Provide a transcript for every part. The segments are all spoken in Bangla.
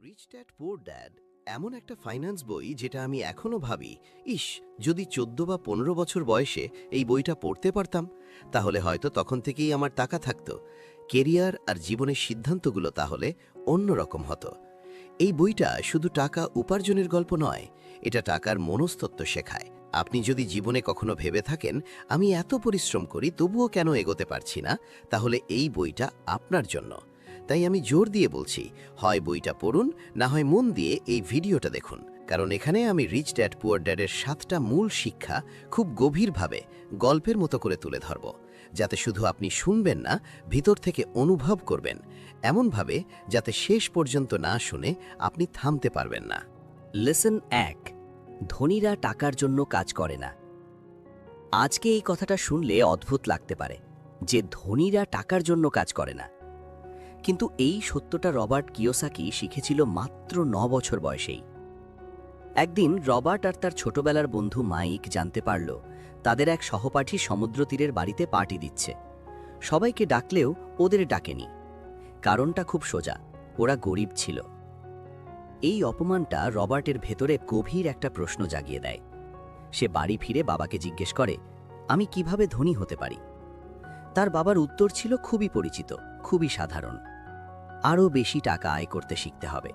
রিচ ড্যাড পুয়ার ড্যাড এমন একটা ফাইন্যান্স বই যেটা আমি এখনো ভাবি, ইস, যদি 14 বা 15 বছর বয়সে এই বইটা পড়তে পারতাম তাহলে হয়তো তখন থেকেই আমার টাকা থাকতো। কেরিয়ার আর জীবনের সিদ্ধান্তগুলো তাহলে অন্যরকম হতো। এই বইটা শুধু টাকা উপার্জনের গল্প নয়, এটা টাকার মনস্তত্ত্ব শেখায়। আপনি যদি জীবনে কখনো ভেবে থাকেন আমি এত পরিশ্রম করি তবুও কেন এগোতে পারছি না, তাহলে এই বইটা আপনার জন্য। তাই আমি জোর দিয়ে বলছি, হয় বইটা পড়ুন, না হয় মন দিয়ে এই ভিডিওটা দেখুন, কারণ এখানে আমি রিচ ড্যাড পুয়ার ড্যাডের 7টা মূল শিক্ষা খুব গভীরভাবে গল্পের মতো করে তুলে ধরব, যাতে শুধু আপনি শুনবেন না, ভিতর থেকে অনুভব করবেন, এমনভাবে যাতে শেষ পর্যন্ত না শুনে আপনি থামতে পারবেন না। লেসন 1, ধনীরা টাকার জন্য কাজ করে না। আজকে এই কথাটা শুনলে অদ্ভুত লাগতে পারে যে ধনীরা টাকার জন্য কাজ করে না, কিন্তু এই সত্যটা রবার্ট কিওসাকি শিখেছিল মাত্র 9 বছর বয়সেই। একদিন রবার্ট আর তার ছোটবেলার বন্ধু মাইক জানতে পারল তাদের এক সহপাঠী সমুদ্র তীরের বাড়িতে পার্টি দিচ্ছে। সবাইকে ডাকলেও ওদের ডাকেনি। কারণটা খুব সোজা, ওরা গরিব ছিল। এই অপমানটা রবার্টের ভেতরে গভীর একটা প্রশ্ন জাগিয়ে দেয়। সে বাড়ি ফিরে বাবাকে জিজ্ঞেস করে, আমি কিভাবে ধনী হতে পারি? তার বাবার উত্তর ছিল খুবই পরিচিত, খুবই সাধারণ, আরও বেশি টাকা আয় করতে শিখতে হবে।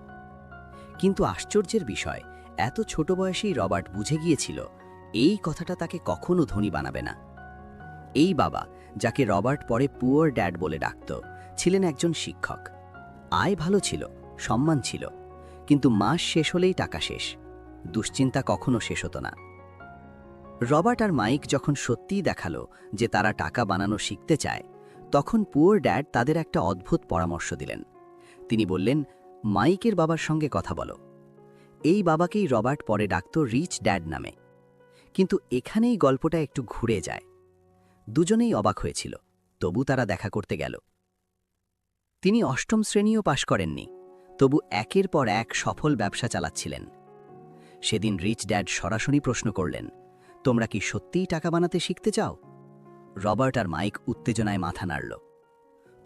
কিন্তু আশ্চর্যের বিষয়, এত ছোট বয়সেই রবার্ট বুঝে গিয়েছিল এই কথাটা তাকে কখনো ধনী বানাবে না। এই বাবা, যাকে রবার্ট পরে পুয়ার ড্যাড বলে ডাকত, ছিলেন একজন শিক্ষক। আয় ভালো ছিল, সম্মান ছিল, কিন্তু মাস শেষ হলেই টাকা শেষ। দুশ্চিন্তা কখনো শেষ হতো না। রবার্ট আর মাইক যখন সত্যিই দেখালো যে তারা টাকা বানানো শিখতে চায়, তখন পুয়ার ড্যাড তাদের একটা অদ্ভুত পরামর্শ দিলেন। তিনি বললেন, মাইকের বাবার সঙ্গে কথা বলো। এই বাবাকেই রবার্ট পরে ডাকত রিচ ড্যাড নামে। কিন্তু এখানেই গল্পটা একটু ঘুরে যায়। দুজনেই অবাক হয়েছিল, তবু তারা দেখা করতে গেল। তিনি 8ম শ্রেণীও পাশ করেননি, তবু একের পর এক সফল ব্যবসা চালাচ্ছিলেন। সেদিন রিচ ড্যাড সরাসরি প্রশ্ন করলেন, তোমরা কি সত্যিই টাকা বানাতে শিখতে চাও? রবার্ট আর মাইক উত্তেজনায় মাথা নাড়ল।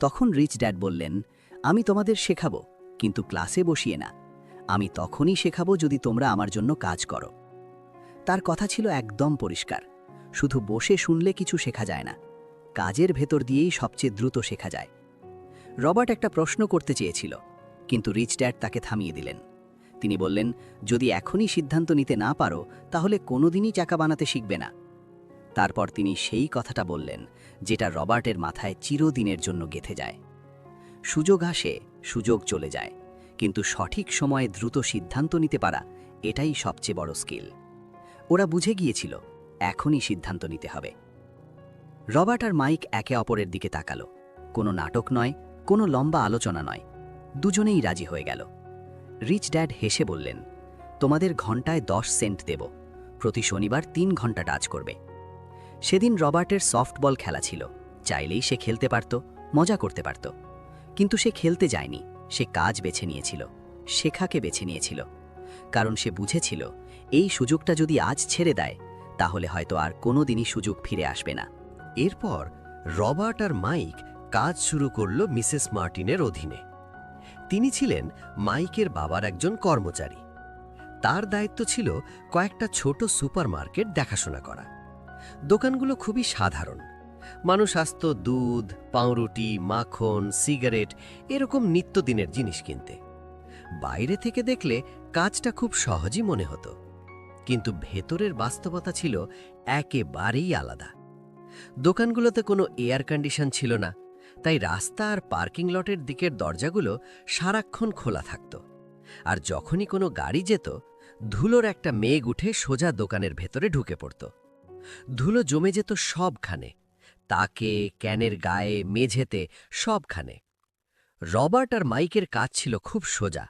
তখন রিচ ড্যাড বললেন, আমি তোমাদের শেখাবো, কিন্তু ক্লাসে বসিয়ে না। আমি তখনই শেখাবো যদি তোমরা আমার জন্য কাজ করো। তার কথা ছিল একদম পরিষ্কার, শুধু বসে শুনলে কিছু শেখা যায় না, কাজের ভেতর দিয়েই সবচেয়ে দ্রুত শেখা যায়। রবার্ট একটা প্রশ্ন করতে চেয়েছিল, কিন্তু রিচ ড্যাড তাকে থামিয়ে দিলেন। তিনি বললেন, যদি এখনই সিদ্ধান্ত নিতে না পারো তাহলে কোনোদিনই টাকা বানাতে শিখবে না। তারপর তিনি সেই কথাটা বললেন যেটা রবার্টের মাথায় চিরদিনের জন্য গেঁথে যায়। সুযোগ আসে, সুযোগ চলে যায়, কিন্তু সঠিক সময়ে দ্রুত সিদ্ধান্ত নিতে পারা, এটাই সবচেয়ে বড় স্কিল। ওরা বুঝে গিয়েছিল এখনই সিদ্ধান্ত নিতে হবে। রবার্ট আর মাইক একে অপরের দিকে তাকালো। কোনো নাটক নয়, কোনো লম্বা আলোচনা নয়, দুজনেই রাজি হয়ে গেল। রিচ ড্যাড হেসে বললেন, তোমাদের ঘন্টায় 10 সেন্ট দেব, প্রতি শনিবার 3 ঘন্টা কাজ করবে। সেদিন রবার্টের সফটবল খেলা ছিল, চাইলেই সে খেলতে পারত, মজা করতে পারত, কিন্তু সে খেলতে যায়নি। সে কাজ বেছে নিয়েছিল, শেখাকে বেছে নিয়েছিল, কারণ সে বুঝেছিল এই সুযোগটা যদি আজ ছেড়ে দেয় তাহলে হয়তো আর কোনোদিনই সুযোগ ফিরে আসবে না। এরপর রবার্ট আর মাইক কাজ শুরু করল মিসেস মার্টিনের অধীনে। তিনি ছিলেন মাইকের বাবার একজন কর্মচারী। তার দায়িত্ব ছিল কয়েকটা ছোট সুপারমার্কেট দেখাশোনা করা। দোকানগুলো খুবই সাধারণ, মানুষ আসত দুধ, পাউরুটি, মাখন, সিগারেট, এরকম নিত্যদিনের জিনিস কিনতে। বাইরে থেকে দেখলে কাজটা খুব সহজই মনে হতো, কিন্তু ভেতরের বাস্তবতা ছিল একেবারেই আলাদা। দোকানগুলোতে কোনো এয়ার কন্ডিশন ছিল না, তাই রাস্তা আর পার্কিং লটের দিকের দরজাগুলো সারাক্ষণ খোলা থাকত। আর যখনই কোনো গাড়ি যেত, ধুলোর একটা মেঘ উঠে সোজা দোকানের ভেতরে ঢুকে পড়ত। ধুলো জমে যেত সবখানে, তাকে, ক্যানের গায়ে, মেঝেতে, সবখানে। রবার্ট আর মাইকের কাজ ছিল খুব সোজা,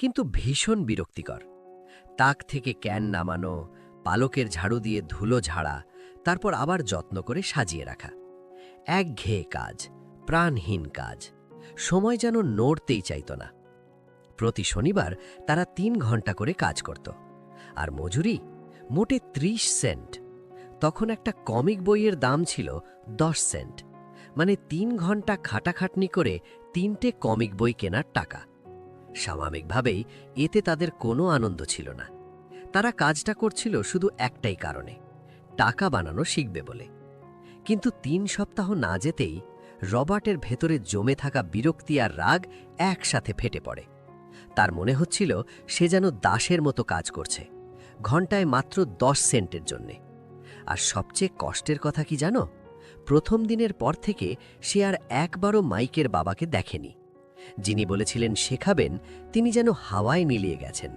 কিন্তু ভীষণ বিরক্তিকর। তাক থেকে ক্যান নামানো, পালকের ঝাড়ু দিয়ে ধুলো ঝাড়া, তারপর আবার যত্ন করে সাজিয়ে রাখা। একঘেয়ে কাজ, প্রাণহীন কাজ, সময় যেন নড়তেই চাইত না। প্রতি শনিবার তারা 3 ঘন্টা করে কাজ করত, আর মজুরি মোটে 30 সেন্ট। তখন একটা কমিক বইয়ের দাম ছিল 10 সেন্ট, মানে 3 ঘন্টা খাটাখাটনি করে 3টে কমিক বই কেনার টাকা। স্বাভাবিকভাবেই এতে তাদের কোনো আনন্দ ছিল না। তারা কাজটা করছিল শুধু একটাই কারণে, টাকা বানানো শিখবে বলে। কিন্তু ৩ সপ্তাহ না যেতেই রবার্টের ভেতরে জমে থাকা বিরক্তি আর রাগ একসাথে ফেটে পড়ে। তার মনে হচ্ছিল সে যেন দাসের মতো কাজ করছে, ঘন্টায় মাত্র 10 সেন্টের জন্যে। আর সবচেয়ে কষ্টের কথা কি জানো? প্রথম দিনের পর থেকে সে আর একবারও মাইকের বাবাকে দেখেনি। যিনি বলেছিলেন শেখাবেন, তিনি যেন হাওয়ায় মিলিয়ে গেছেন।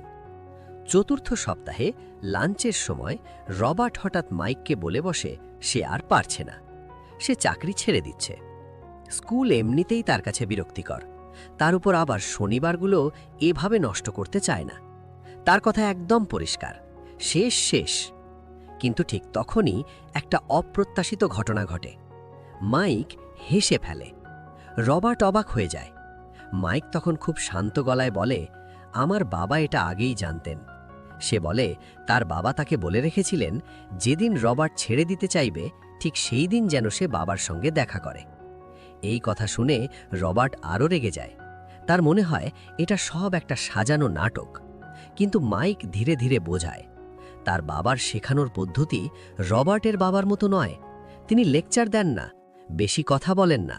চতুর্থ সপ্তাহে লাঞ্চের সময় রবার্ট হঠাৎ মাইককে বলে বসে সে আর পারছে না, সে চাকরি ছেড়ে দিচ্ছে। স্কুল এমনিতেই তার কাছে বিরক্তিকর, তার উপর আবার শনিবারগুলো এভাবে নষ্ট করতে চায় না। তার কথা একদম পরিষ্কার, শেষ। কিন্তু ঠিক তখনই একটা অপ্রত্যাশিত ঘটনা ঘটে। মাইক হেসে ফেলে। রবার্ট অবাক হয়ে যায়। মাইক তখন খুব শান্ত গলায় বলে, আমার বাবা এটা আগেই জানতেন। সে বলে তার বাবা তাকে বলে রেখেছিলেন যেদিন রবার্ট ছেড়ে দিতে চাইবে ঠিক সেই দিন যেন সে বাবার সঙ্গে দেখা করে। এই কথা শুনে রবার্ট আরও রেগে যায়। তার মনে হয় এটা সব একটা সাজানো নাটক। কিন্তু মাইক ধীরে ধীরে বোঝায় তার বাবার শেখানোর পদ্ধতি রবার্টের বাবার মতো নয়। তিনি লেকচার দেন না, বেশি কথা বলেন না।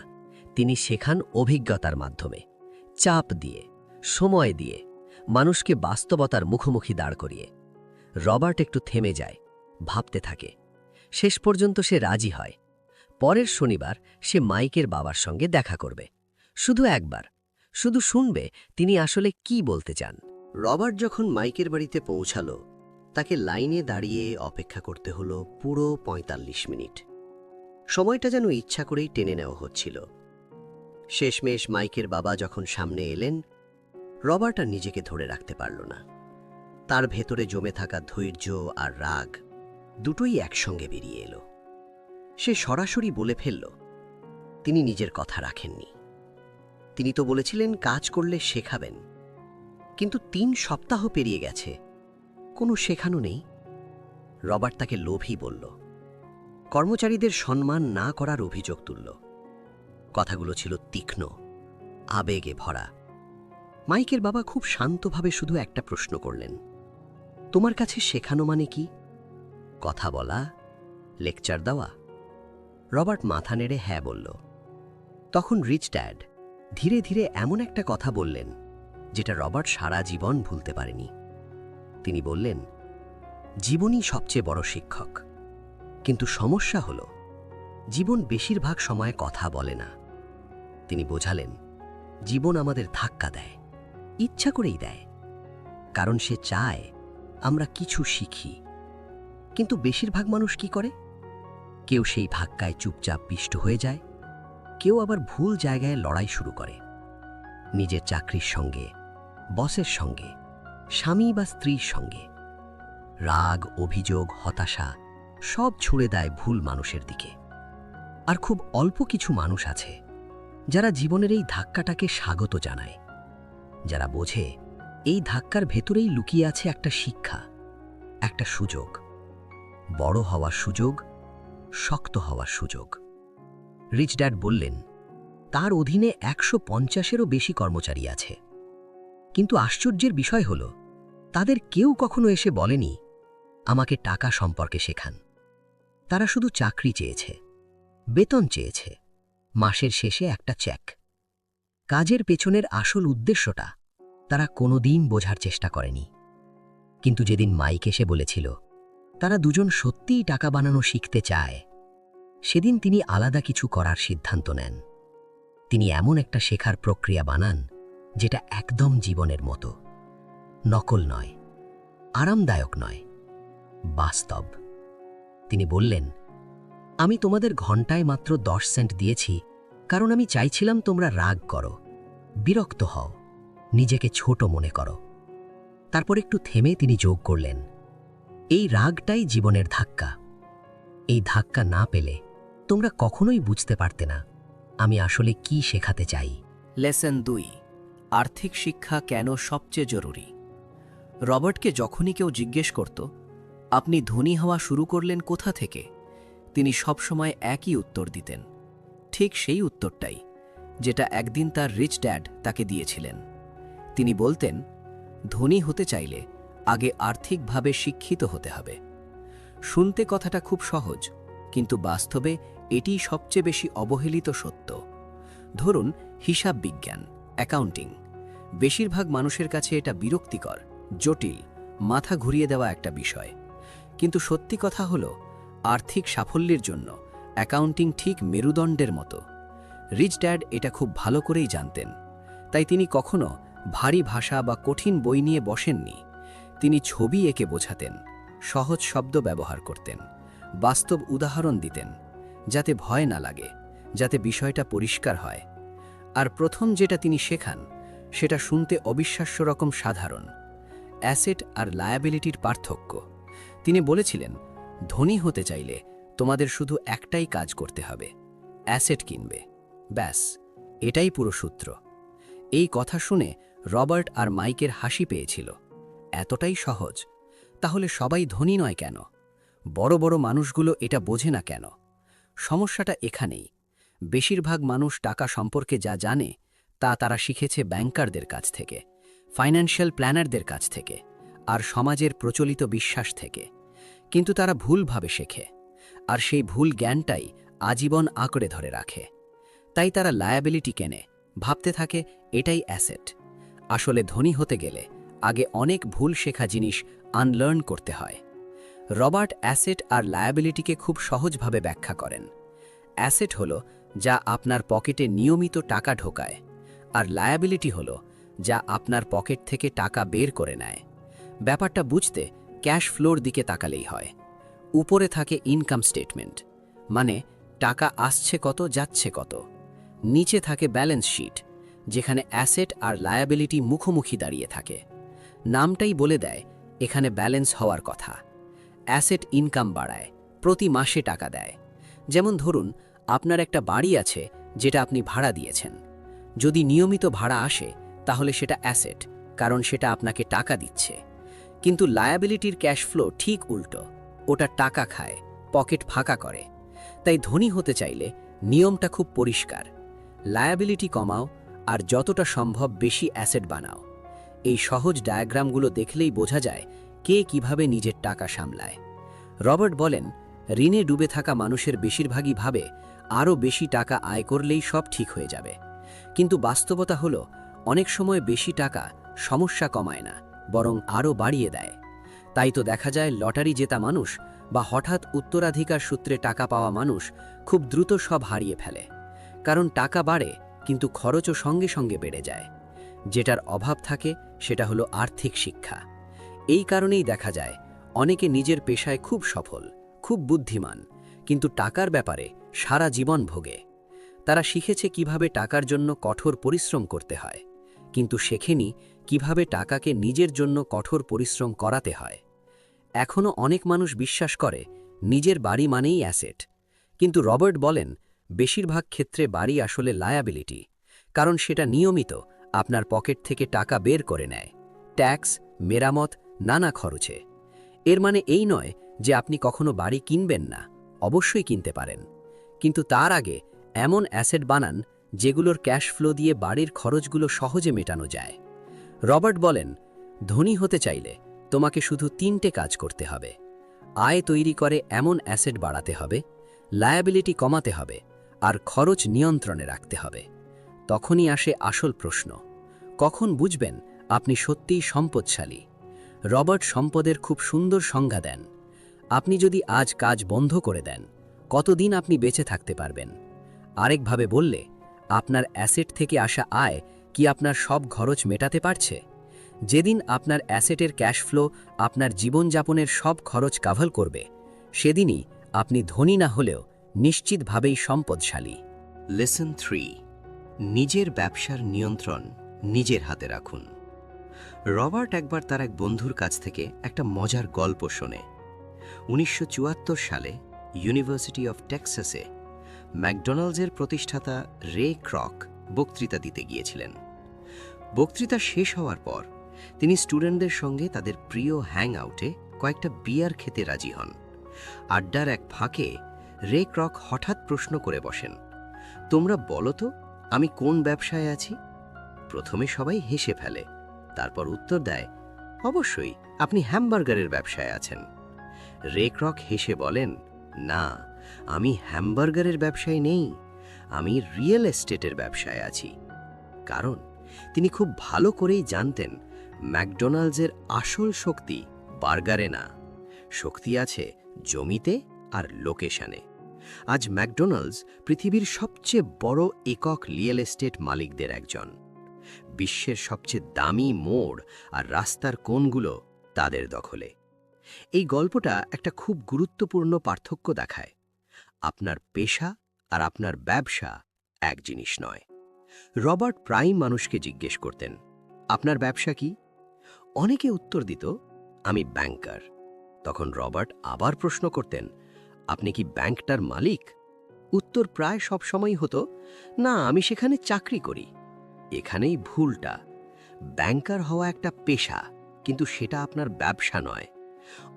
তিনি শেখান অভিজ্ঞতার মাধ্যমে, চাপ দিয়ে, সময় দিয়ে, মানুষকে বাস্তবতার মুখোমুখি দাঁড় করিয়ে। রবার্ট একটু থেমে যায়, ভাবতে থাকে। শেষ পর্যন্ত সে রাজি হয়। পরের শনিবার সে মাইকের বাবার সঙ্গে দেখা করবে। শুধু একবার, শুধু শুনবে তিনি আসলে কি বলতে চান। রবার্ট যখন মাইকের বাড়িতে পৌঁছালো, তাকে লাইনে দাঁড়িয়ে অপেক্ষা করতে হলো পুরো ৪৫ মিনিট। সময়টা যেন ইচ্ছা করেই টেনে নেওয়া হচ্ছিল। শেষমেশ মাইকের বাবা যখন সামনে এলেন, রবার্ট আর নিজেকে ধরে রাখতে পারল না। তার ভেতরে জমে থাকা ধৈর্য আর রাগ দুটোই একসঙ্গে বেরিয়ে এলো। সে সরাসরি বলে ফেলল, তিনি নিজের কথা রাখেননি। তিনি তো বলেছিলেন কাজ করলে শেখাবেন, কিন্তু ৩ সপ্তাহ পেরিয়ে গেছে, কোনো শেখানো নেই। রবার্ট তাকে লোভী বলল, কর্মচারীদের সম্মান না করার অভিযোগ তুলল। কথাগুলো ছিল তীক্ষ্ণ, আবেগে ভরা। মাইকের বাবা খুব শান্তভাবে শুধু একটা প্রশ্ন করলেন, তোমার কাছে শেখানো মানে কি? কথা বলা, লেকচার দেওয়া? রবার্ট মাথা নেড়ে হ্যাঁ বলল। তখন রিচ ড্যাড ধীরে ধীরে এমন একটা কথা বললেন যেটা রবার্ট সারা জীবন ভুলতে পারেনি। তিনি বললেন, জীবনই সবচেয়ে বড় শিক্ষক। কিন্তু সমস্যা হল, জীবন বেশিরভাগ সময় কথা বলে না। তিনি বোঝালেন, জীবন আমাদের ধাক্কা দেয়, ইচ্ছা করেই দেয়, কারণ সে চায় আমরা কিছু শিখি। কিন্তু বেশিরভাগ মানুষ কি করে? কেউ সেই ধাক্কায় চুপচাপ পিষ্ট হয়ে যায়, কেউ আবার ভুল জায়গায় লড়াই শুরু করে। নিজের চাকরির সঙ্গে, বসের সঙ্গে, স্বামী বা স্ত্রীর সঙ্গে। রাগ, অভিযোগ, হতাশা সব ছুড়ে দেয় ভুল মানুষের দিকে। আর খুব অল্প কিছু মানুষ আছে যারা জীবনের এই ধাক্কাটাকে স্বাগত জানায়, যারা বোঝে এই ধাক্কার ভেতরেই লুকিয়ে আছে একটা শিক্ষা, একটা সুযোগ, বড় হওয়ার সুযোগ, শক্ত হওয়ার সুযোগ। রিচ ড্যাড বললেন, তার অধীনে ১৫০-এরও বেশি কর্মচারী আছে। কিন্তু আশ্চর্যের বিষয় হল, তাদের কেউ কখনো এসে বলেনি, আমাকে টাকা সম্পর্কে শেখান। তারা শুধু চাকরি চেয়েছে, বেতন চেয়েছে, মাসের শেষে একটা চেক। কাজের পেছনের আসল উদ্দেশ্যটা তারা কোনোদিন বোঝার চেষ্টা করেনি। কিন্তু যেদিন মাইক এসে বলেছিল তারা দুজন সত্যিই টাকা বানানো শিখতে চায়, সেদিন তিনি আলাদা কিছু করার সিদ্ধান্ত নেন। তিনি এমন একটা শেখার প্রক্রিয়া বানান যেটা একদম জীবনের মতো, নকল নয়, আরামদায়ক নয়, বাস্তব। তিনি বললেন, আমি তোমাদের ঘন্টায় মাত্র 10 সেন্ট দিয়েছি কারণ আমি চাইছিলাম তোমরা রাগ করো, বিরক্ত হও, নিজেকে ছোট মনে করো। তারপর একটু থেমে তিনি যোগ করলেন, এই রাগটাই জীবনের ধাক্কা। এই ধাক্কা না পেলে তোমরা কখনোই বুঝতে পারতে না আমি আসলে কি শেখাতে চাই। লেসন 2, আর্থিক শিক্ষা কেন সবচেয়ে জরুরি। রবার্টকে যখনই কেউ জিজ্ঞেস করত, আপনি ধনী হওয়া শুরু করলেন কোথা থেকে, তিনি সবসময় একই উত্তর দিতেন, ঠিক সেই উত্তরটাই যেটা একদিন তার রিচ ড্যাড তাকে দিয়েছিলেন। তিনি বলতেন, ধনী হতে চাইলে আগে আর্থিকভাবে শিক্ষিত হতে হবে। শুনতে কথাটা খুব সহজ, কিন্তু বাস্তবে এটিই সবচেয়ে বেশি অবহেলিত সত্য। ধরুন হিসাব বিজ্ঞান, অ্যাকাউন্টিং। বেশিরভাগ মানুষের কাছে এটা বিরক্তিকর, জটিল, মাথা ঘুরিয়ে দেওয়া একটা বিষয়। কিন্তু সত্যি কথা হলো, আর্থিক সাফল্যের জন্য অ্যাকাউন্টিং ঠিক মেরুদণ্ডের মতো। রিচ ড্যাড এটা খুব ভালো করেই জানতেন। তাই তিনি কখনো ভারী ভাষা বা কঠিন বই নিয়ে বসেননি। তিনি ছবি এঁকে বোঝাতেন, সহজ শব্দ ব্যবহার করতেন, বাস্তব উদাহরণ দিতেন, যাতে ভয় না লাগে, যাতে বিষয়টা পরিষ্কার হয়। আর প্রথম যেটা তিনি শেখান, সেটা শুনতে অবিশ্বাস্য রকম সাধারণ: অ্যাসেট আর লায়াবিলিটির পার্থক্য। তিনি বলেছিলেন, ধনী হতে চাইলে তোমাদের শুধু একটাই কাজ করতে হবে, অ্যাসেট কিনবে। ব্যাস, এটাই পুরো সূত্র। এই কথা শুনে রবার্ট আর মাইকের হাসি পেয়েছিল। এতটাই সহজ, তাহলে সবাই ধনী নয় কেন? বড় বড় মানুষগুলো এটা বোঝে না কেন? সমস্যাটা এখানেই। বেশিরভাগ মানুষ টাকা সম্পর্কে যা জানে তা তারা শিখেছে ব্যাংকারদের কাছ থেকে, ফাইন্যান্সিয়াল প্ল্যানারদের কাছ থেকে, আর সমাজের প্রচলিত বিশ্বাস থেকে। কিন্তু তারা ভুলভাবে শেখে, আর সেই ভুল জ্ঞানটাই আজীবন আঁকড়ে ধরে রাখে। তাই তারা লায়াবিলিটি কেনে, ভাবতে থাকে এটাই অ্যাসেট। আসলে ধনী হতে গেলে আগে অনেক ভুল শেখা জিনিস আনলার্ন করতে হয়। রবার্ট অ্যাসেট আর লায়াবিলিটিকে খুব সহজভাবে ব্যাখ্যা করেন। অ্যাসেট হলো যা আপনার পকেটে নিয়মিত টাকা ঢোকায়, আর লায়াবিলিটি হলো যা আপনার পকেট থেকে টাকা বের করে নেয়। ব্যাপারটা বুঝতে ক্যাশ ফ্লোর দিকে তাকালেই হয়। উপরে থাকে ইনকাম স্টেটমেন্ট, মানে টাকা আসছে কত, যাচ্ছে কত। নিচে থাকে ব্যালেন্স শিট, যেখানে অ্যাসেট আর লায়াবিলিটি মুখোমুখি দাঁড়িয়ে থাকে। নামটাই বলে দেয় এখানে ব্যালেন্স হওয়ার কথা। অ্যাসেট ইনকাম বাড়ায়, প্রতি মাসে টাকা দেয়। যেমন ধরুন, আপনার একটা বাড়ি আছে যেটা আপনি ভাড়া দিয়েছেন। যদি নিয়মিত ভাড়া আসে তাহলে সেটা অ্যাসেট, কারণ সেটা আপনাকে টাকা দিচ্ছে। কিন্তু লায়াবিলিটির ক্যাশ ফ্লো ঠিক উল্টো, ওটা টাকা খায়, পকেট ফাঁকা করে। তাই ধনী হতে চাইলে নিয়মটা খুব পরিষ্কার: লায়াবিলিটি কমাও আর যতটা সম্ভব বেশি অ্যাসেট বানাও। এই সহজ ডায়াগ্রামগুলো দেখলেই বোঝা যায় কে কিভাবে নিজের টাকা সামলায়। রবার্ট বলেন, ঋণে ডুবে থাকা মানুষের বেশিরভাগই ভাবে আরও বেশি টাকা আয় করলেই সব ঠিক হয়ে যাবে। কিন্তু বাস্তবতা হলো, অনেক সময় বেশি টাকা সমস্যা কমায় না, বরং আরও বাড়িয়ে দেয়। তাই তো দেখা যায় লটারি জেতা মানুষ বা হঠাৎ উত্তরাধিকার সূত্রে টাকা পাওয়া মানুষ খুব দ্রুত সব হারিয়ে ফেলে। কারণ টাকা বাড়ে, কিন্তু খরচও সঙ্গে সঙ্গে বেড়ে যায়। যেটার অভাব থাকে সেটা হলো আর্থিক শিক্ষা। এই কারণেই দেখা যায় অনেকে নিজের পেশায় খুব সফল, খুব বুদ্ধিমান, কিন্তু টাকার ব্যাপারে সারা জীবন ভোগে। তারা শিখেছে কিভাবে টাকার জন্য কঠোর পরিশ্রম করতে হয়, কিন্তু শেখেনি কিভাবে টাকাকে নিজের জন্য কঠোর পরিশ্রম করাতে হয়। এখনও অনেক মানুষ বিশ্বাস করে নিজের বাড়ি মানেই অ্যাসেট, কিন্তু রবার্ট বলেন বেশিরভাগ ক্ষেত্রে বাড়ি আসলে লায়াবিলিটি, কারণ সেটা নিয়মিত আপনার পকেট থেকে টাকা বের করে নেয়, ট্যাক্স, মেরামত, নানা খরচে। এর মানে এই নয় যে আপনি কখনো বাড়ি কিনবেন না, অবশ্যই কিনতে পারেন, কিন্তু তার আগে এমন অ্যাসেট বানান যেগুলোর ক্যাশ ফ্লো দিয়ে বাড়ির খরচগুলো সহজে মেটানো যায়। রবার্ট বলেন, ধনী হতে চাইলে তোমাকে শুধু 3টে কাজ করতে হবে: আয় তৈরি করে এমন অ্যাসেট বাড়াতে হবে, লায়াবিলিটি কমাতে হবে, আর খরচ নিয়ন্ত্রণে রাখতে হবে। তখনই আসে আসল প্রশ্ন, কখন বুঝবেন আপনি সত্যিই সম্পদশালী? রবার্ট সম্পদের খুব সুন্দর সংজ্ঞা দেন। আপনি যদি আজ কাজ বন্ধ করে দেন, কতদিন আপনি বেঁচে থাকতে পারবেন? আরেকভাবে বললে, আপনার অ্যাসেট থেকে আসা আয় কি আপনার সব খরচ মেটাতে পারছে? যেদিন আপনার অ্যাসেটের ক্যাশ ফ্লো আপনার জীবনযাপনের সব খরচ কাভার করবে, সেদিনই আপনি ধনী না হলেও নিশ্চিতভাবেই সম্পদশালী। লেসন 3, নিজের ব্যবসার নিয়ন্ত্রণ নিজের হাতে রাখুন। রবার্ট একবার তার এক বন্ধুর কাছ থেকে একটা মজার গল্প শোনে। 1974 সালে ইউনিভার্সিটি অফ টেক্সাসে ম্যাকডোনাল্ডসের প্রতিষ্ঠাতা রে ক্রক বক্তৃতা দিতে গিয়েছিলেন। বক্তৃতা শেষ হওয়ার পর তিনি স্টুডেন্টদের সঙ্গে তাদের প্রিয় হ্যাং আউটে কয়েকটা বিয়ার খেতে রাজি হন। আড্ডার এক ফাঁকে রে ক্রক হঠাৎ প্রশ্ন করে বসেন, তোমরা বলো তো আমি কোন ব্যবসায় আছি? প্রথমে সবাই হেসে ফেলে, তারপর উত্তর দেয়, অবশ্যই, আপনি হ্যামবার্গারের ব্যবসায় আছেন। রে ক্রক হেসে বলেন, না, আমি হ্যামবার্গারের ব্যবসায় নেই, আমি রিয়েল এস্টেটের ব্যবসায় আছি। কারণ তিনি খুব ভালো করেই জানতেন ম্যাকডোনাল্ডসের আসল শক্তি বার্গারে না, শক্তি আছে জমিতে আর লোকেশনে। আজ ম্যাকডোনাল্ডস পৃথিবীর সবচেয়ে বড় একক রিয়েল এস্টেট মালিকদের একজন। বিশ্বের সবচেয়ে দামি মোড় আর রাস্তার কোণগুলো তাদের দখলে। এই গল্পটা একটা খুব গুরুত্বপূর্ণ পার্থক্য দেখায়। আপনার পেশা আর আপনার ব্যবসা এক জিনিস নয়। রবার্ট প্রাইম মানুষকে জিজ্ঞেস করতেন, আপনার ব্যবসা কি? অনেকে উত্তর দিত, আমি ব্যাংকার। তখন রবার্ট আবার প্রশ্ন করতেন, আপনি কি ব্যাংকটার মালিক? উত্তর প্রায় সব সময়ই হতো, না, আমি সেখানে চাকরি করি। এখানেই ভুলটা। ব্যাংকার হওয়া একটা পেশা, কিন্তু সেটা আপনার ব্যবসা নয়।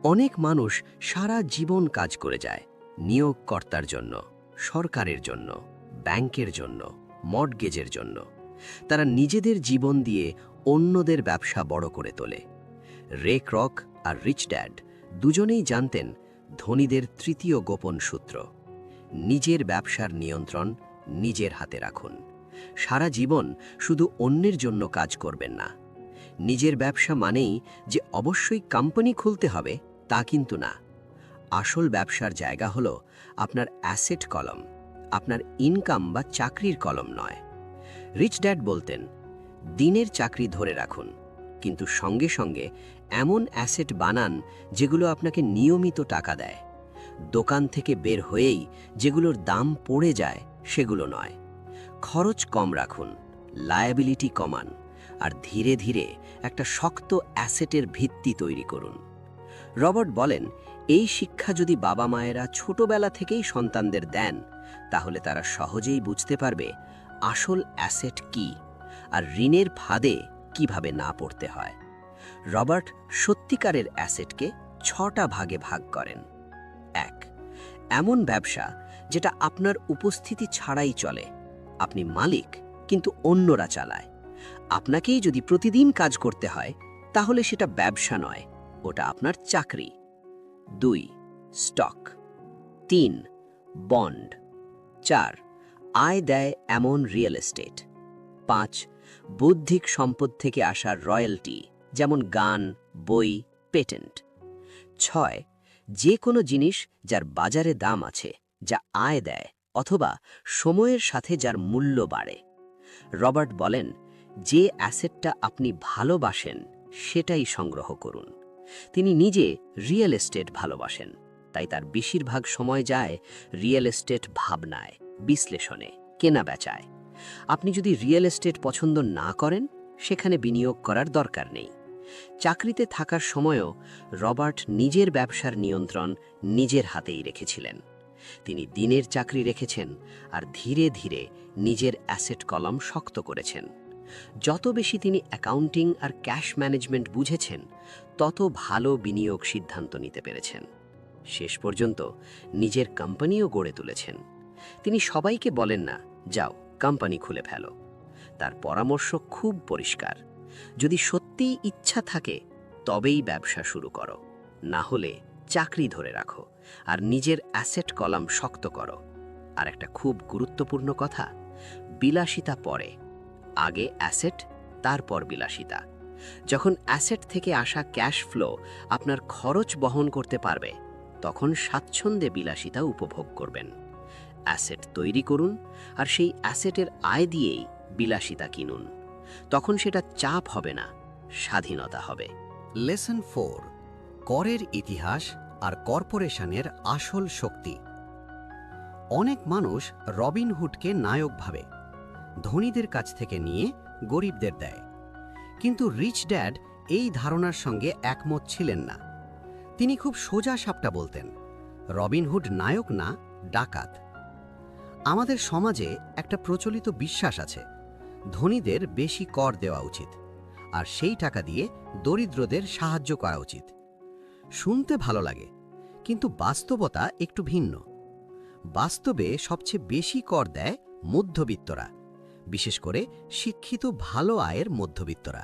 অনেক মানুষ সারা জীবন কাজ করে যায় নিয়োগকর্তার জন্য, সরকারের জন্য, ব্যাংকের জন্য, মর্টগেজের জন্য। তারা নিজেদের জীবন দিয়ে অন্যদের ব্যবসা বড় করে তোলে। রে ক্রক আর রিচ ড্যাড দুজনেই জানতেন ধনীদের তৃতীয় গোপন সূত্র, নিজের ব্যবসার নিয়ন্ত্রণ নিজের হাতে রাখুন। সারা জীবন শুধু অন্যের জন্য কাজ করবেন না। নিজের ব্যবসা মানেই যে অবশ্যই কোম্পানি খুলতে হবে তা কিন্তু না। আসল ব্যবসার জায়গা হলো আপনার অ্যাসেট কলম, আপনার ইনকাম বা চাকরির কলম নয়। রিচ ড্যাড বলতেন, দিনের চাকরি ধরে রাখুন, কিন্তু সঙ্গে সঙ্গে এমন অ্যাসেট বানান যেগুলো আপনাকে নিয়মিত টাকা দেয়। দোকান থেকে বের হয়েই যেগুলোর দাম পড়ে যায় সেগুলো নয়। খরচ কম রাখুন, লায়াবিলিটি কমান, আর ধীরে ধীরে একটা শক্ত অ্যাসেটের ভিত্তি তৈরি করুন। রবার্ট বলেন, এই শিক্ষা যদি বাবা মায়েরা ছোটবেলা থেকেই সন্তানদের দেন, তাহলে তারা সহজেই বুঝতে পারবে আসল অ্যাসেট কি আর ঋণের ফাঁদে কিভাবে না পড়তে হয়। রবার্ট সত্যিকারের অ্যাসেটকে 6টা ভাগে ভাগ করেন। 1, এমন ব্যবসা যেটা আপনার উপস্থিতি ছাড়াই চলে। আপনি মালিক, কিন্তু অন্যরা চালায়। আপনাকেই যদি প্রতিদিন কাজ করতে হয়, তাহলে সেটা ব্যবসা নয়, ওটা আপনার চাকরি। 2, স্টক। 3, বন্ড। 4, আয় দেয় এমন রিয়েল এস্টেট। 5, বৌদ্ধিক সম্পদ থেকে আসা রয়্যালটি, যেমন গান, বই, পেটেন্ট। 6, যে কোনো জিনিস যার বাজারে দাম আছে, যা আয় দেয় অথবা সময়ের সাথে যার মূল্য বাড়ে। রবার্ট বলেন, যে অ্যাসেটটা আপনি ভালোবাসেন সেটাই সংগ্রহ করুন। তিনি নিজে রিয়েল এস্টেট ভালোবাসেন, তাই তার বেশিরভাগ সময় যায় রিয়েল এস্টেট ভাবনায়, বিশ্লেষণে, কেনা বেচায়। আপনি যদি রিয়েল এস্টেট পছন্দ না করেন, সেখানে বিনিয়োগ করার দরকার নেই। চাকরিতে থাকার সময়ও রবার্ট নিজের ব্যবসার নিয়ন্ত্রণ নিজের হাতেই রেখেছিলেন। তিনি দিনের চাকরি রেখেছেন আর ধীরে ধীরে নিজের অ্যাসেট কলম শক্ত করেছেন। যত বেশি তিনি অ্যাকাউন্টিং আর ক্যাশ ম্যানেজমেন্ট বুঝেছেন, তত ভালো বিনিয়োগ সিদ্ধান্ত নিতে পেরেছেন। শেষ পর্যন্ত নিজের কোম্পানিও গড়ে তুলেছেন। তিনি সবাইকে বলেন না, যাও কোম্পানি খুলে ফেলো। তার পরামর্শ খুব পরিষ্কার, যদি সত্যিই ইচ্ছা থাকে তবেই ব্যবসা শুরু করো, না হলে চাকরি ধরে রাখো আর নিজের অ্যাসেট কলাম শক্ত করো। আর একটা খুব গুরুত্বপূর্ণ কথা, বিলাসিতা পরে, আগে অ্যাসেট, তারপর বিলাসিতা। যখন অ্যাসেট থেকে আসা ক্যাশ ফ্লো আপনার খরচ বহন করতে পারবে, তখন স্বাচ্ছন্দ্যে বিলাসিতা উপভোগ করবেন। অ্যাসেট তৈরি করুন আর সেই অ্যাসেটের আয় দিয়েই বিলাসিতা কিনুন। তখন সেটা চাপ হবে না, স্বাধীনতা হবে। লেসন 4, করের ইতিহাস আর কর্পোরেশনের আসল শক্তি। অনেক মানুষ রবিনহুডকে নায়ক ভাবে, ধনীদের কাছ থেকে নিয়ে গরিবদের দেয়। কিন্তু রিচ ড্যাড এই ধারণার সঙ্গে একমত ছিলেন না। তিনি খুব সোজা সাপটা বলতেন, রবিনহুড নায়ক না, ডাকাত। আমাদের সমাজে একটা প্রচলিত বিশ্বাস আছে, ধনীদের বেশি কর দেওয়া উচিত আর সেই টাকা দিয়ে দরিদ্রদের সাহায্য করা উচিত। শুনতে ভালো লাগে, কিন্তু বাস্তবতা একটু ভিন্ন। বাস্তবে সবচেয়ে বেশি কর দেয় মধ্যবিত্তরা, বিশেষ করে শিক্ষিত ভালো আয়ের মধ্যবিত্তরা।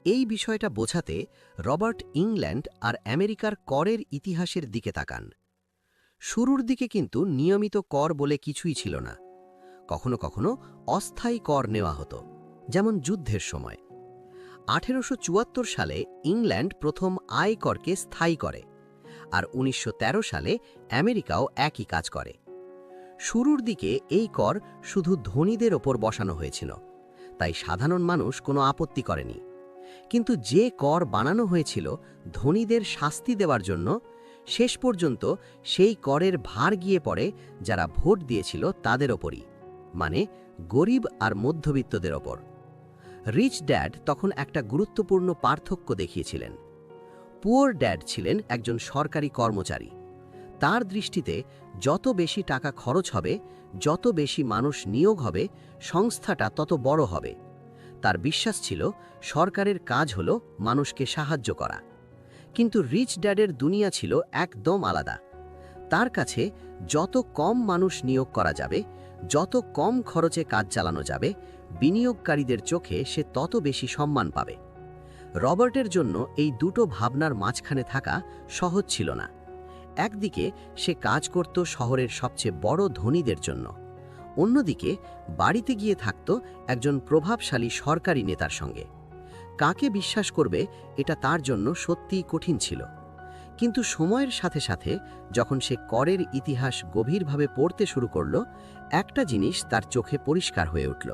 এই বিষয়টা বোঝাতে রবার্ট ইংল্যান্ড আর আমেরিকার করের ইতিহাসের দিকে তাকান। শুরুর দিকে কিন্তু নিয়মিত কর বলে কিছুই ছিল না। কখনো কখনো অস্থায়ী কর নেওয়া হতো, যেমন যুদ্ধের সময়। 1874 সালে ইংল্যান্ড প্রথম আয় করকে স্থায়ী করে, আর 1913 সালে আমেরিকাও একই কাজ করে। শুরুর দিকে এই কর শুধু ধনীদের ওপর বসানো হয়েছিল, তাই সাধারণ মানুষ কোনো আপত্তি করেনি। কিন্তু যে কর বানানো হয়েছিল ধনীদের শাস্তি দেওয়ার জন্য, শেষ পর্যন্ত সেই করের ভার গিয়ে পড়ে যারা ভোট দিয়েছিল তাদের ওপরই, মানে গরিব আর মধ্যবিত্তদের ওপর। রিচ ড্যাড তখন একটা গুরুত্বপূর্ণ পার্থক্য দেখিয়েছিলেন। পুয়ার ড্যাড ছিলেন একজন সরকারি কর্মচারী। তার দৃষ্টিতে যত বেশি টাকা খরচ হবে, যত বেশি মানুষ নিয়োগ হবে, সংস্থাটা তত বড় হবে। তার বিশ্বাস ছিল সরকারের কাজ হলো মানুষকে সাহায্য করা। কিন্তু রিচ ড্যাডের দুনিয়া ছিল একদম আলাদা। তার কাছে যত কম মানুষ নিয়োগ করা যাবে, যত কম খরচে কাজ চালানো যাবে, বিনিয়োগকারীদের চোখে সে তত বেশি সম্মান পাবে। রবার্টের জন্য এই দুটো ভাবনার মাঝখানে থাকা সহজ ছিল না। একদিকে সে কাজ করত শহরের সবচেয়ে বড় ধনীদের জন্য, অন্যদিকে বাড়িতে গিয়ে থাকত একজন প্রভাবশালী সরকারি নেতার সঙ্গে। কাকে বিশ্বাস করবে এটা তার জন্য সত্যিই কঠিন ছিল। কিন্তু সময়ের সাথে সাথে যখন সে করের ইতিহাস গভীরভাবে পড়তে শুরু করল, একটা জিনিস তার চোখে পরিষ্কার হয়ে উঠল।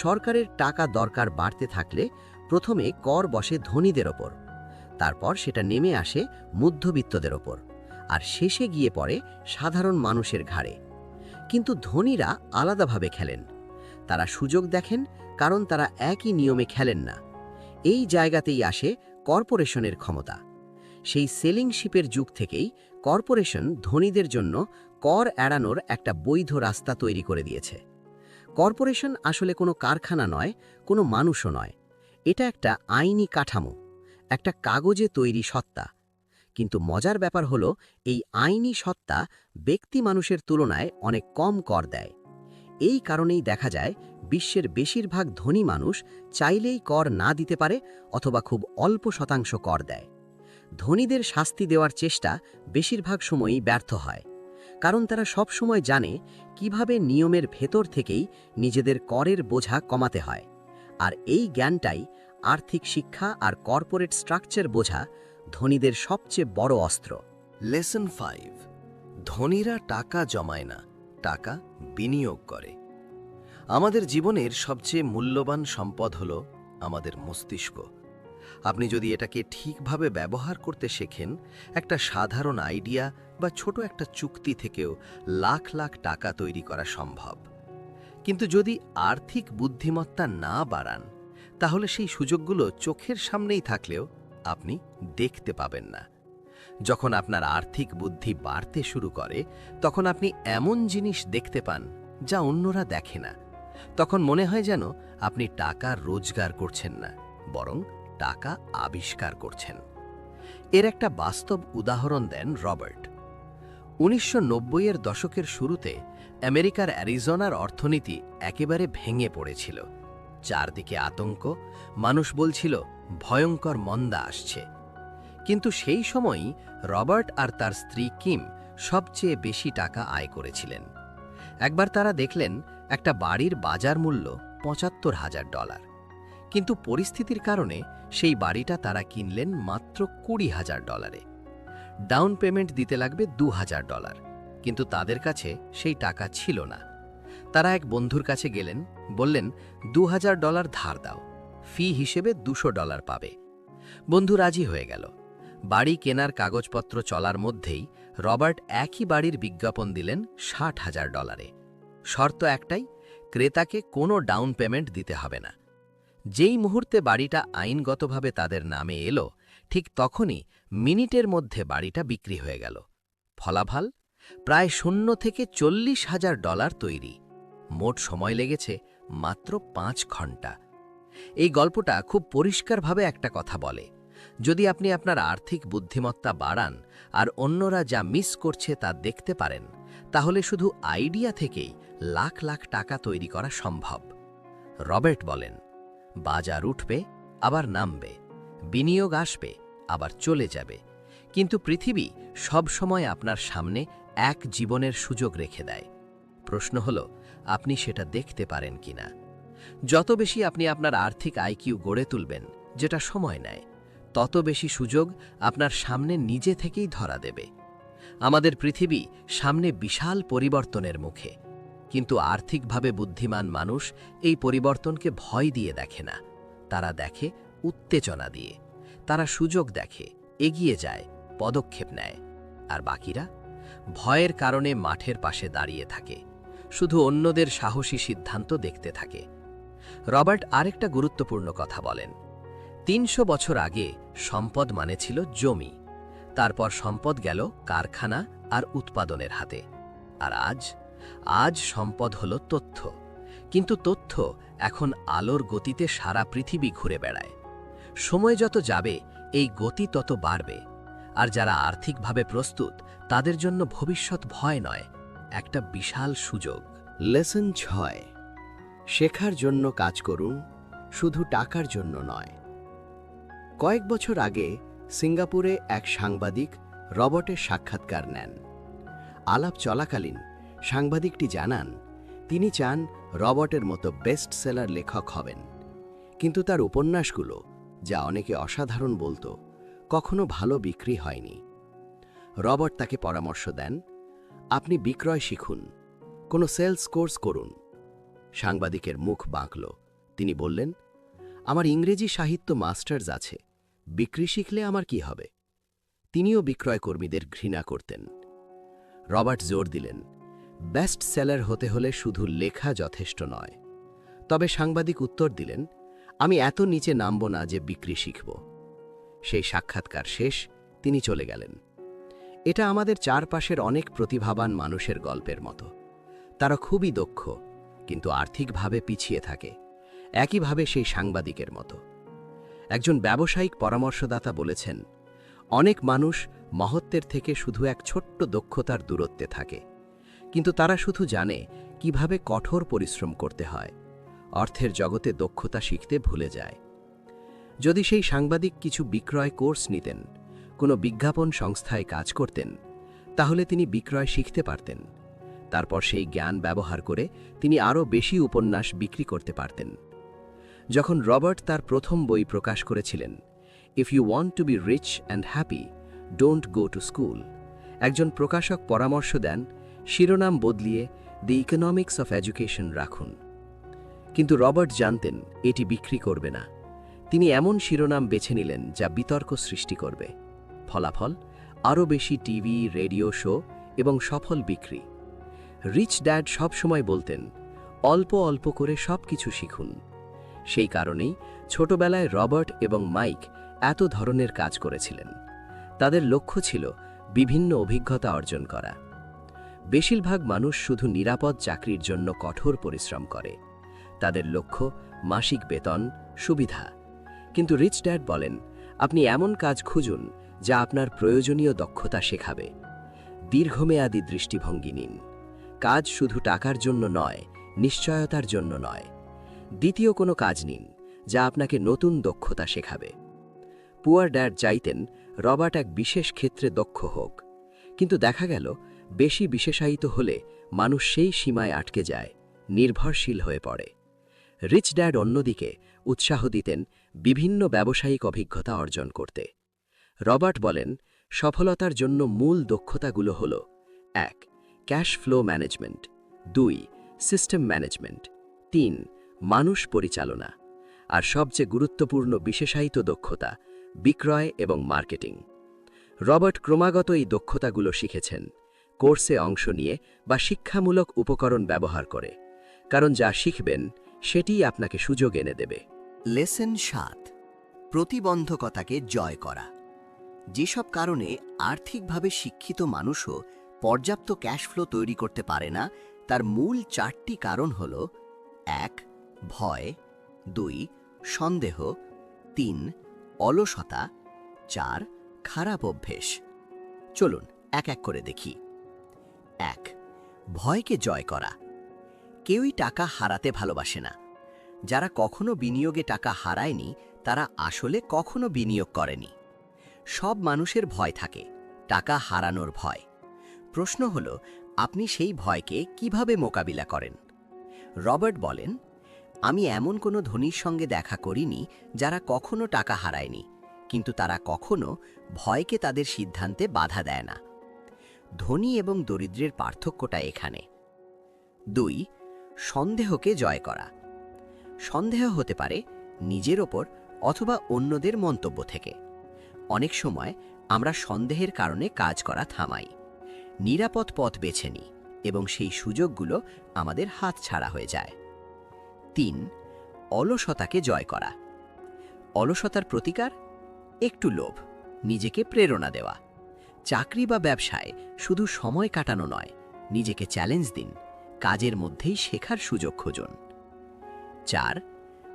সরকারের টাকা দরকার বাড়তে থাকলে প্রথমে কর বসে ধনীদের ওপর, তারপর সেটা নেমে আসে মধ্যবিত্তদের ওপর, আর শেষে গিয়ে পড়ে সাধারণ মানুষের ঘাড়ে। কিন্তু ধনীরা আলাদাভাবে খেলেন। তারা সুযোগ দেখেন, কারণ তারা একই নিয়মে খেলেন না। এই জায়গাতেই আসে কর্পোরেশনের ক্ষমতা। সেই সেলিং শিপের যুগ থেকেই কর্পোরেশন ধনীদের জন্য কর এড়ানোর একটা বৈধ রাস্তা তৈরি করে দিয়েছে। কর্পোরেশন আসলে কোনো কারখানা নয়, কোনো মানুষও নয়। এটা একটা আইনি কাঠামো, একটা কাগজে তৈরি সত্তা। কিন্তু মজার ব্যাপার হলো, এই আইনি সত্তা ব্যক্তি মানুষের তুলনায় অনেক কম কর দেয়। এই কারণেই দেখা যায় বিশ্বের বেশিরভাগ ধনী মানুষ চাইলেই কর না দিতে পারে, অথবা খুব অল্প শতাংশ কর দেয়। ধনীদের শাস্তি দেওয়ার চেষ্টা বেশিরভাগ সময়ই ব্যর্থ হয়, কারণ তারা সব সময় জানে কিভাবে নিয়মের ভেতর থেকেই নিজেদের করের বোঝা কমাতে হয়। আর এই জ্ঞানটাই আর্থিক শিক্ষা আর কর্পোরেট স্ট্রাকচার বোঝা ধনীদের সবচেয়ে বড় অস্ত্র। লেসন 5: ধনীরা টাকা জমায় না, টাকা বিনিয়োগ করে। আমাদের জীবনের সবচেয়ে মূল্যবান সম্পদ হলো আমাদের মস্তিষ্ক। আপনি যদি এটাকে ঠিকভাবে ব্যবহার করতে শেখেন, একটা সাধারণ আইডিয়া বা ছোট একটা চুক্তি থেকেও লাখ লাখ টাকা তৈরি করা সম্ভব। কিন্তু যদি আর্থিক বুদ্ধিমত্তা না বাড়ান, তাহলে সেই সুযোগগুলো চোখের সামনেই থাকলেও আপনি দেখতে পাবেন না। যখন আপনার আর্থিক বুদ্ধি বাড়তে শুরু করে, তখন আপনি এমন জিনিস দেখতে পান যা অন্যরা দেখে না। তখন মনে হয় যেন আপনি টাকা রোজগার করছেন না, বরং টাকা আবিষ্কার করছেন। এর একটা বাস্তব উদাহরণ দেন রবার্ট। 1990-এর দশকের শুরুতে আমেরিকার অ্যারিজোনার অর্থনীতি একেবারে ভেঙে পড়েছিল। চারদিকে আতঙ্ক, মানুষ বলছিল ভয়ঙ্কর মন্দা আসছে। কিন্তু সেই সময়ই রবার্ট আর তার স্ত্রী কিম সবচেয়ে বেশি টাকা আয় করেছিলেন। একবার তারা দেখলেন একটা বাড়ির বাজার মূল্য $৭৫,০০০, কিন্তু পরিস্থিতির কারণে সেই বাড়িটা তারা কিনলেন মাত্র $২০,০০০। ডাউন পেমেন্ট দিতে লাগবে $২,০০০, কিন্তু তাদের কাছে সেই টাকা ছিল না। তারা এক বন্ধুর কাছে গেলেন, বললেন $২,০০০ ধার দাও, ফি হিসেবে $200 পাবে। বন্ধু রাজি হয়ে গেল। বাড়ি কেনার কাগজপত্র চলার মধ্যেই রবার্ট একই বাড়ির বিজ্ঞাপন দিলেন $৬০,০০০। শর্ত একটাই, ক্রেতাকে কোনো ডাউন পেমেন্ট দিতে হবে না। যেই মুহূর্তে বাড়িটা আইনগতভাবে তাদের নামে এলো, ঠিক তখনই মিনিটের মধ্যে বাড়িটা বিক্রি হয়ে গেল। ফলাফল, প্রায় শূন্য থেকে $৪০,০০০ তৈরি। মোট সময় লেগেছে মাত্র 5 ঘন্টা। এই গল্পটা খুব পরিষ্কারভাবে একটা কথা বলে, যদি আপনি আপনার আর্থিক বুদ্ধিমত্তা বাড়ান আর অন্যরা যা মিস করছে তা দেখতে পারেন, তাহলে শুধু আইডিয়া থেকেই লাখ লাখ টাকা তৈরি করা সম্ভব। রবার্ট বলেন, বাজার উঠবে, আবার নামবে, বিনিয়োগ আসবে আবার চলে যাবে, কিন্তু পৃথিবী সব সময় আপনার সামনে এক জীবনের সুযোগ রেখে দেয়। প্রশ্ন হলো, আপনি সেটা দেখতে পারেন কিনা। যত বেশি আপনি আপনার আর্থিক আইকিউ গড়ে তুলবেন, যেটা সময় নেয়, তত বেশি সুযোগ আপনার সামনে নিজে থেকেই ধরা দেবে। আমাদের পৃথিবী সামনে বিশাল পরিবর্তনের মুখে, কিন্তু আর্থিকভাবে বুদ্ধিমান মানুষ এই পরিবর্তনকে ভয় দিয়ে দেখে না, তারা দেখে উত্তেজনা দিয়ে। তারা সুযোগ দেখে, এগিয়ে যায়, পদক্ষেপ নেয়। আর বাকিরা ভয়ের কারণে মাঠের পাশে দাঁড়িয়ে থাকে, শুধু অন্যদের সাহসী সিদ্ধান্ত দেখতে থাকে। রবার্ট আরেকটা গুরুত্বপূর্ণ কথা বলেন। ৩০০ বছর আগে সম্পদ মানে ছিল জমি, তারপর সম্পদ গেল কারখানা আর উৎপাদনের হাতে। আর আজ সম্পদ হলো তথ্য, কিন্তু তথ্য এখন আলোর গতিতে সারা পৃথিবী ঘুরে বেড়ায়। সময় যত যাবে এই গতি তত বাড়বে, আর যারা আর্থিকভাবে প্রস্তুত তাদের জন্য ভবিষ্যৎ ভয় নয়, একটা বিশাল সুযোগ। লেসন 6, শেখার জন্য কাজ করুন, শুধু টাকার জন্য নয়। কয়েক বছর আগে সিঙ্গাপুরে এক সাংবাদিক রবার্টের সাক্ষাৎকার নেন। আলাপ চলাকালীন সাংবাদিকটি জানান তিনি চান রবার্টের মতো বেস্ট সেলার লেখক হবেন, কিন্তু তার উপন্যাসগুলো, যা অনেকে অসাধারণ বলতো, কখনো ভালো বিক্রি হয়নি। রবার্ট তাকে পরামর্শ দেন, আপনি বিক্রয় শিখুন, কোনো সেলস কোর্স করুন। সাংবাদিকের মুখ বাঁকল। তিনি বললেন, আমার ইংরেজি সাহিত্য মাস্টার্স আছে, বিক্রি শিখলে আমার কি হবে? তিনিও বিক্রয় কর্মীদের ঘৃণা করতেন। রবার্ট জোর দিলেন, বেস্ট সেলার হতে হলে শুধু লেখা যথেষ্ট নয়। তবে সাংবাদিক উত্তর দিলেন, আমি এত নিচে নামব না যে বিক্রি শিখব। সেই সাক্ষাৎকার শেষ, তিনি চলে গেলেন। এটা আমাদের চারপাশের অনেক প্রতিভাবান মানুষের গল্পের মতো। তারা খুবই দক্ষ, কিন্তু আর্থিকভাবে পিছিয়ে থাকে, একইভাবে সেই সাংবাদিকের মতো। একজন ব্যবসায়িক পরামর্শদাতা বলেছেন, অনেক মানুষ মহত্বের থেকে শুধু এক ছোট্ট দক্ষতার দূরত্বে থাকে, কিন্তু তারা শুধু জানে কিভাবে কঠোর পরিশ্রম করতে হয়, অর্থের জগতে দক্ষতা শিখতে ভুলে যায়। যদি সেই সাংবাদিক কিছু বিক্রয় কোর্স নিতেন, কোনো বিজ্ঞাপন সংস্থায় কাজ করতেন, তাহলে তিনি বিক্রয় শিখতে পারতেন। তারপর সেই জ্ঞান ব্যবহার করে তিনি আরও বেশি উপন্যাস বিক্রি করতে পারতেন। যখন রবার্ট তার প্রথম বই প্রকাশ করেছিলেন, if you want to be rich and happy, don't go to school, একজন প্রকাশক পরামর্শ দেন, শিরোনাম বদলিয়ে দি ইকোনমিক্স অফ এডুকেশন রাখুন। কিন্তু রবার্ট জানতেন এটি বিক্রি করবে না। তিনি এমন শিরোনাম বেছে নিলেন যা বিতর্ক সৃষ্টি করবে। ফলাফল, আরও বেশি টিভি, রেডিও শো এবং সফল বিক্রি। রিচ ড্যাড সবসময় বলতেন, অল্প অল্প করে সব কিছু শিখুন। সেই কারণেই ছোটবেলায় রবার্ট এবং মাইক এত ধরনের কাজ করেছিলেন। তাদের লক্ষ্য ছিল বিভিন্ন অভিজ্ঞতা অর্জন করা। বেশিরভাগ মানুষ শুধু নিরাপদ চাকরির জন্য কঠোর পরিশ্রম করে। তাদের লক্ষ্য মাসিক বেতন, সুবিধা। কিন্তু রিচ ড্যাড বলেন, আপনি এমন কাজ খুঁজুন যা আপনার প্রয়োজনীয় দক্ষতা শেখাবে। দীর্ঘমেয়াদী দৃষ্টিভঙ্গি নিন। কাজ শুধু টাকার জন্য নয়, নিশ্চয়তার জন্য নয়। দ্বিতীয় কোনো কাজ নিন যা আপনাকে নতুন দক্ষতা শেখাবে। পুয়ার ড্যাড চাইতেন রবার্ট এক বিশেষ ক্ষেত্রে দক্ষ হোক, কিন্তু দেখা গেল বেশি বিশেষায়িত হলে মানুষ সেই সীমায় আটকে যায়, নির্ভরশীল হয়ে পড়ে। রিচ ড্যাড অন্যদিকে উৎসাহ দিতেন বিভিন্ন ব্যবসায়িক অভিজ্ঞতা অর্জন করতে। রবার্ট বলেন, সফলতার জন্য মূল দক্ষতাগুলো হল: ১. Cash flow management, ২. System management, ৩. মানুষ পরিচালনা, আর সবচেয়ে গুরুত্বপূর্ণ বিশেষায়িত দক্ষতা বিক্রয় এবং মার্কেটিং। রবার্ট ক্রমাগত এই দক্ষতাগুলো শিখেছেন, কোর্সে অংশ নিয়ে বা শিক্ষামূলক উপকরণ ব্যবহার করে, কারণ যা শিখবেন সেটিই আপনাকে সুযোগ এনে দেবে। লেসন ৭, প্রতিবন্ধকতাকে জয় করা। যেসব কারণে আর্থিকভাবে শিক্ষিত মানুষও পর্যাপ্ত ক্যাশ ফ্লো তৈরি করতে পারে না, তার মূল ৪টি কারণ হল: ১. ভয়, ২. সন্দেহ, ৩. অলসতা, ৪. খারাপ অভ্যেস। চলুন এক এক করে দেখি। ১. ভয়কে জয় করা। কেউই টাকা হারাতে ভালোবাসে না। যারা কখনো বিনিয়োগে টাকা হারায়নি তারা আসলে কখনো বিনিয়োগ করেনি। সব মানুষের ভয় থাকে, টাকা হারানোর ভয়। প্রশ্ন হলো, আপনি সেই ভয়কে কিভাবে মোকাবিলা করেন? রবার্ট বলেন, আমি এমন কোনো ধনীর সঙ্গে দেখা করিনি যারা কখনো টাকা হারায়নি, কিন্তু তারা কখনো ভয়কে তাদের সিদ্ধান্তে বাধা দেয় না। ধনী এবং দরিদ্রের পার্থক্যটা এখানে। 2. সন্দেহকে জয় করা। সন্দেহ হতে পারে নিজের ওপর অথবা অন্যদের মন্তব্য থেকে। অনেক সময় আমরা সন্দেহের কারণে কাজ করা থামাই, নিরাপদ পথ বেছে নিই এবং সেই সুযোগগুলো আমাদের হাতছাড়া হয়ে যায়। 3. অলসতাকে জয় করা। অলসতার প্রতিকার? একটু লোভ, নিজেকে প্রেরণা দেওয়া। চাকরি বা ব্যবসায় শুধু সময় কাটানো নয়, নিজেকে চ্যালেঞ্জ দিন, কাজের মধ্যেই শেখার সুযোগ খুঁজুন। 4.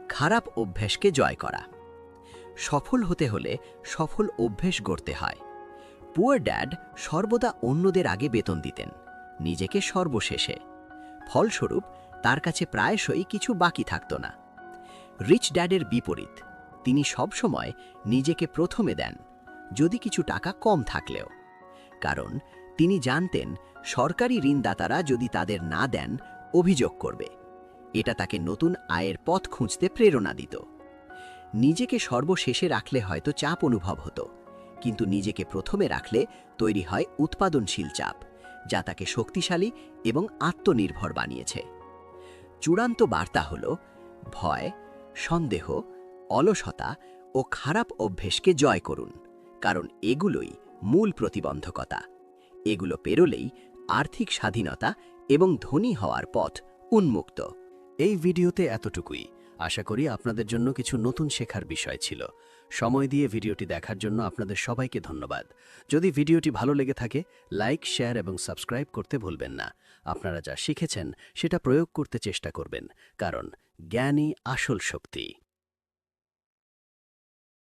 খারাপ অভ্যাসকে জয় করা। সফল হতে হলে সফল অভ্যেস গড়তে হয়। পুয়ার ড্যাড সর্বদা অন্যদের আগে বেতন দিতেন, নিজেকে সর্বশেষে। ফলস্বরূপ তার কাছে প্রায়শই কিছু বাকি থাকত না। রিচ ড্যাডের বিপরীত, তিনি সবসময় নিজেকে প্রথমে দেন, যদি কিছু টাকা কম থাকলেও। কারণ তিনি জানতেন সরকারি ঋণদাতারা যদি তাদের না দেন, অভিযোগ করবে। এটা তাকে নতুন আয়ের পথ খুঁজতে প্রেরণা দিত। নিজেকে সর্বশেষে রাখলে হয়তো চাপ অনুভব হতো, কিন্তু নিজেকে প্রথমে রাখলে তৈরি হয় উৎপাদনশীল চাপ, যা তাকে শক্তিশালী এবং আত্মনির্ভর বানিয়েছে। চূড়ান্ত বার্তা হল, ভয়, সন্দেহ, অলসতা ও খারাপ অভ্যেসকে জয় করুন, কারণ এগুলোই মূল প্রতিবন্ধকতা। এগুলো পেরোলেই আর্থিক স্বাধীনতা এবং ধনী হওয়ার পথ উন্মুক্ত। এই ভিডিওতে এতটুকুই। আশা করি আপনাদের জন্য কিছু নতুন শেখার বিষয় ছিল। সময় দিয়ে ভিডিওটি দেখার জন্য আপনাদের সবাইকে ধন্যবাদ। যদি ভিডিওটি ভালো লেগে থাকে, লাইক, শেয়ার এবং সাবস্ক্রাইব করতে ভুলবেন না। আপনারা যা শিখেছেন সেটা প্রয়োগ করতে চেষ্টা করবেন, কারণ জ্ঞানই আসল শক্তি।